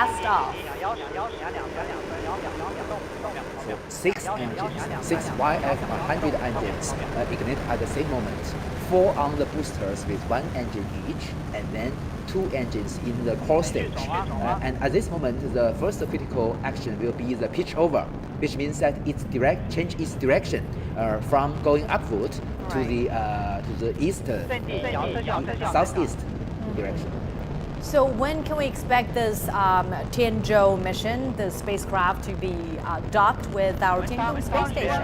blast off. So 6 engines, 6 YF-100 engines ignite at the same moment. 4 on the boosters with 1 engine each, and then 2 engines in the core stage. And at this moment, the first critical action will be the pitch over, which means that change its direction from going upward to the east, southeast direction. So when can we expect this Tianzhou mission, the spacecraft, to be docked with our Tiangong space station?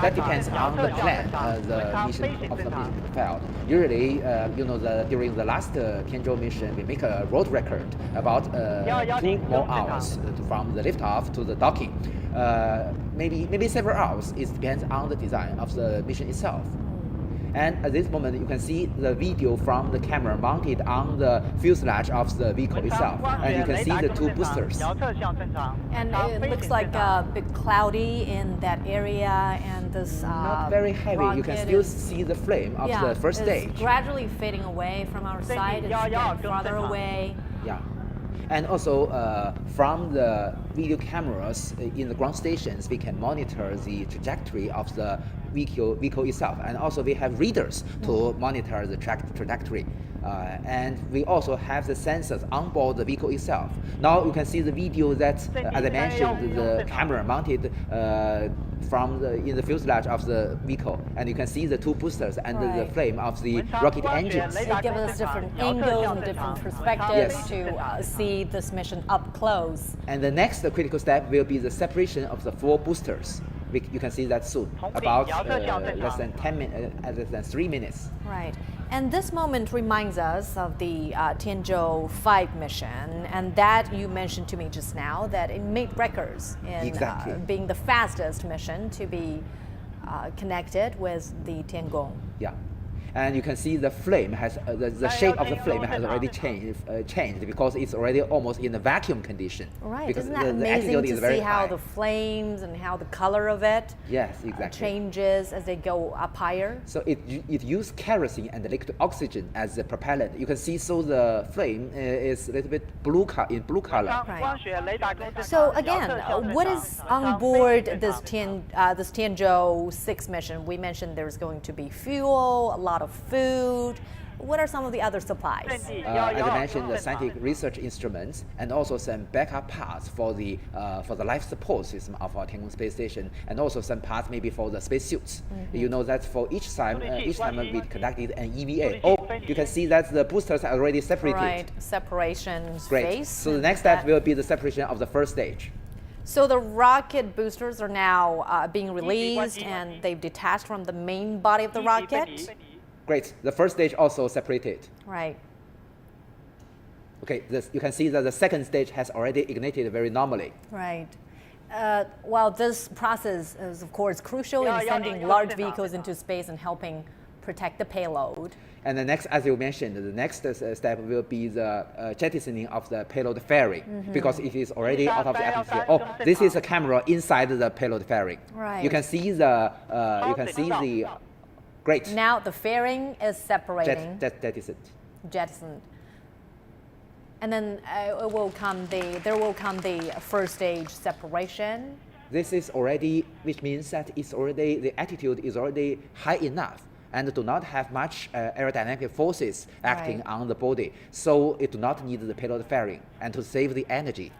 That depends on the plan, the mission of the mission failed. Usually, during the last Tianzhou mission, we make a world record about 2 more hours from the liftoff to the docking. Maybe several hours. It depends on the design of the mission itself. And at this moment, you can see the video from the camera mounted on the fuselage of the vehicle itself. And you can see the 2 boosters. And it looks like a bit cloudy in that area, and this not very heavy. You can still see the flame of the first stage. It's gradually fading away from our side. It's getting farther away. Yeah. And also, from the video cameras in the ground stations, we can monitor the trajectory of the vehicle itself. And also, we have readers to monitor the trajectory. And we also have the sensors on board the vehicle itself. Now you can see the video that, as I mentioned, the camera mounted in the fuselage of the vehicle, and you can see the 2 boosters and the flame of the rocket engines. It gives us different angles and different perspectives to see this mission up close. And the next critical step will be the separation of the 4 boosters. You can see that soon, about less than 10 minutes, less than 3 minutes. Right. And this moment reminds us of the Tianzhou 5 mission, and that you mentioned to me just now, that it made records in being the fastest mission to be connected with the Tiangong. Yeah. And you can see the flame has the shape of the flame has already changed because it's already almost in a vacuum condition. Right, because isn't that amazing to see how the flames and how the color of it changes as they go up higher? So it uses kerosene and liquid oxygen as the propellant. You can see the flame is a little bit blue color. Right. So again, what is on board this Tianzhou 6 mission? We mentioned there's going to be fuel, a lot of food. What are some of the other supplies? As I mentioned, the scientific research instruments and also some backup parts for the life support system of our Tiangong space station, and also some parts maybe for the spacesuits. You know that for each time we conducted an EVA. Oh, you can see that the boosters are already separated. Right, separation Great. space. So the next step will be the separation of the first stage. So the rocket boosters are now being released, and they've detached from the main body of the rocket. Great. The first stage also separated. Right. Okay, you can see that the second stage has already ignited very normally. Right. Well, this process is, of course, crucial in sending large vehicles into space and helping protect the payload. And the next, as you mentioned, the next step will be the jettisoning of the payload fairing, because it is already out of the atmosphere. Oh, this is a camera inside the payload fairing. Right. You can see the great. Now the fairing is separating. Jettisoned. And then there will come the first stage separation. This is already, which means that the altitude is already high enough and do not have much aerodynamic forces acting on the body. So it do not need the payload fairing and to save the energy.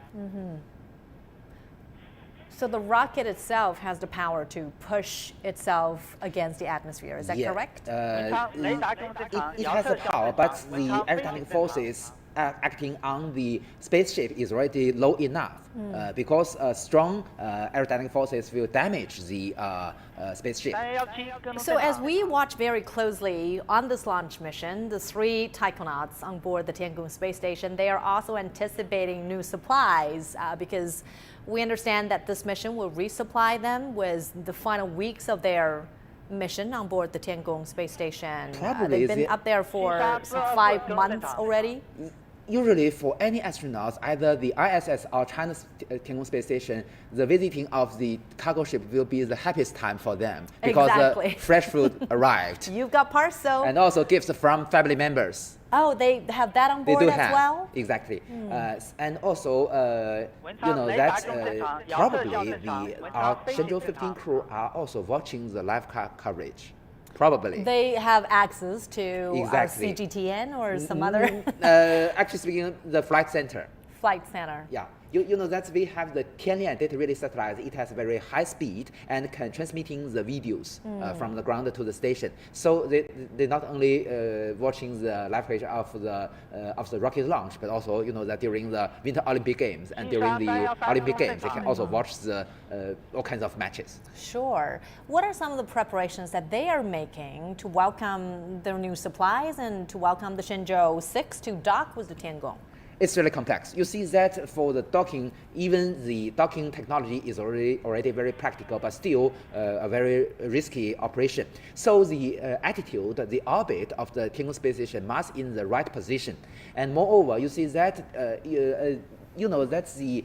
So the rocket itself has the power to push itself against the atmosphere. Is that correct? It has the power, but the aerodynamic forces acting on the spaceship is already low enough because strong aerodynamic forces will damage the spaceship. So as we watch very closely on this launch mission, the 3 taikonauts on board the Tiangong space station, they are also anticipating new supplies because we understand that this mission will resupply them with the final weeks of their mission on board the Tiangong space station. Probably they've been up there for 5 months already. usually for any astronauts, either the ISS or China's Tiangong space station, the visiting of the cargo ship will be the happiest time for them because Exactly. fresh food arrived. You've got parcel. And also gifts from family members. Oh, they have that on They board do as have, well? exactly. And also, that probably our Shenzhou 15 crew are also watching the live coverage. Probably. They have access to Exactly. CGTN or some other Actually speaking, the flight center. flight center. Yeah, you know that we have the Tianlian data relay satellite. It has very high speed and can transmitting the videos from the ground to the station. So they not only watching the live coverage of the rocket launch, but also you know that during the Winter Olympic Games and during the Olympic Games, they can also watch the all kinds of matches. Sure. What are some of the preparations that they are making to welcome their new supplies and to welcome the Shenzhou 6 to dock with the Tiangong? It's really complex. You see that for the docking, even the docking technology is already very practical, but still a very risky operation. So the attitude, the orbit of the Tiangong space station must in the right position. And moreover, you see that you know that the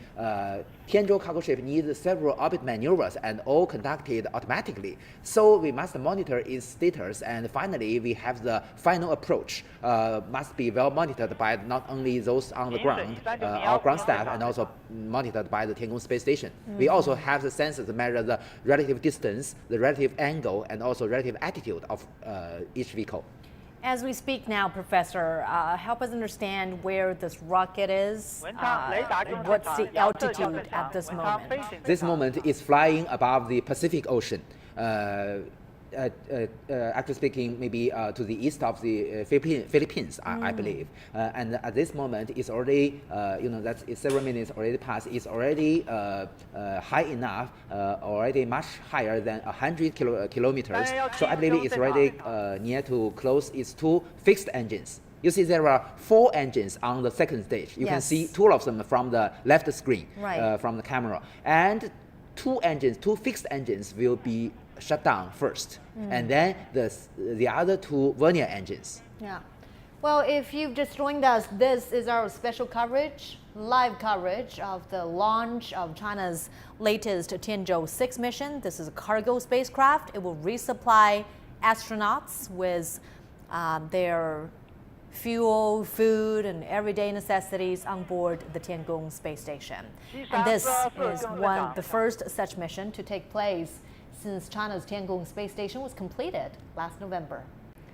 Tianzhou cargo ship needs several orbit maneuvers and all conducted automatically. So we must monitor its status, and finally we have the final approach. Must be well monitored by not only those on the ground, our ground staff, and also monitored by the Tiangong space station. We also have the sensors to measure the relative distance, the relative angle, and also relative attitude of each vehicle. As we speak now, Professor, help us understand where this rocket is. What's the altitude at this moment? This moment is flying above the Pacific Ocean. Actually speaking, maybe to the east of the Philippines, I believe. And at this moment, it's already, you know, that several minutes already passed. It's already high enough, already much higher than 100 kilometers. So I believe it's already near to close its two fixed engines. You see there are 4 engines on the second stage. You can see 2 of them from the left screen, from the camera. And 2 fixed engines will be shut down first, and then the other 2 vernier engines. Yeah. Well, if you've just joined us, this is our special coverage, live coverage of the launch of China's latest Tianzhou 6 mission. This is a cargo spacecraft. It will resupply astronauts with their fuel, food, and everyday necessities on board the Tiangong space station. And this is the first such mission to take place since China's Tiangong space station was completed last November.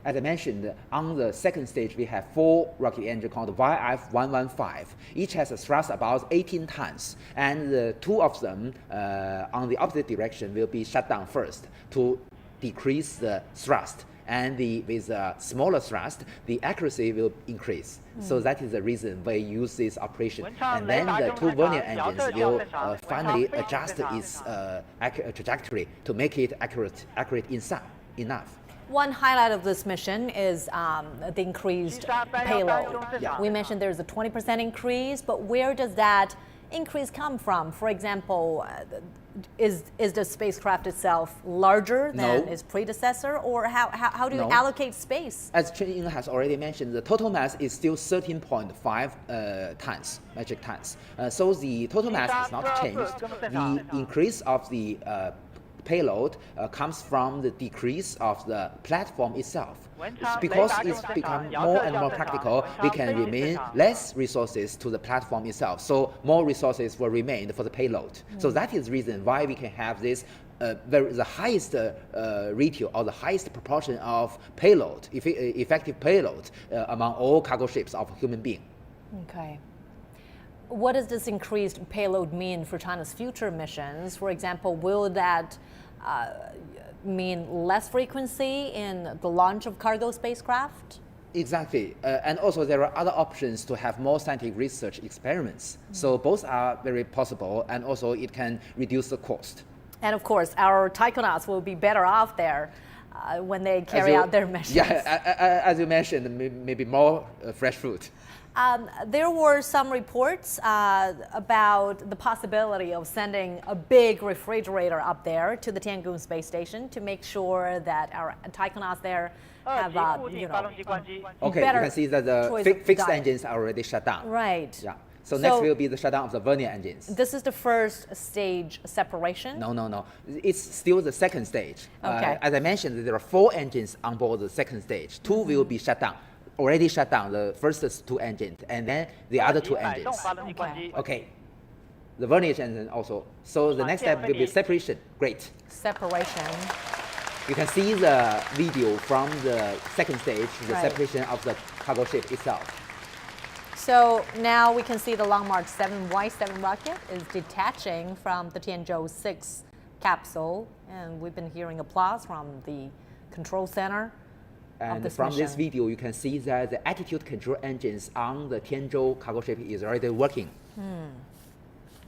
As I mentioned, on the second stage, we have 4 rocket engines called YF-115. Each has a thrust about 18 tons, and the 2 of them on the opposite direction will be shut down first to decrease the thrust. And with a smaller thrust, the accuracy will increase. So that is the reason we use this operation. And then the 2 vernier engines will finally adjust its trajectory to make it accurate enough. One highlight of this mission is the increased payload. Yeah. We mentioned there's a 20% increase, but where does that increase come from? For example, is the spacecraft itself larger than its predecessor, or how do you allocate space? As Chen Ying has already mentioned, the total mass is still 13.5 tons, metric tons. So the total mass is not changed. The increase of the payload comes from the decrease of the platform itself. Because it's become more and more practical, we can remain less resources to the platform itself. So more resources will remain for the payload. So that is the reason why we can have this the highest ratio or the highest proportion of payload, effective payload among all cargo ships of a human being. Okay. What does this increased payload mean for China's future missions? For example, will that mean less frequency in the launch of cargo spacecraft? Exactly. And also there are other options to have more scientific research experiments. So both are very possible, and also it can reduce the cost. And of course, our taikonauts will be better off there. when they carry out their missions. Yeah, as you mentioned, maybe more fresh fruit. There were some reports about the possibility of sending a big refrigerator up there to the Tiangong space station to make sure that our taikonauts there have, Okay, better you can see that the fixed engines are already shut down. Right. Yeah. So next will be the shutdown of the vernier engines. This is the first stage separation? No. It's still the second stage. Okay. As I mentioned, there are 4 engines on board the second stage. 2 will be shut down. Already shut down the first 2 engines, and then the other 2 engines. Okay. The vernier engine also. So the next step will be separation. Great. Separation. You can see the video from the second stage, the Right. separation of the cargo ship itself. So now we can see the Long March 7Y7 rocket is detaching from the Tianzhou 6 capsule, and we've been hearing applause from the control center. And from this video, you can see that the attitude control engines on the Tianzhou cargo ship is already working.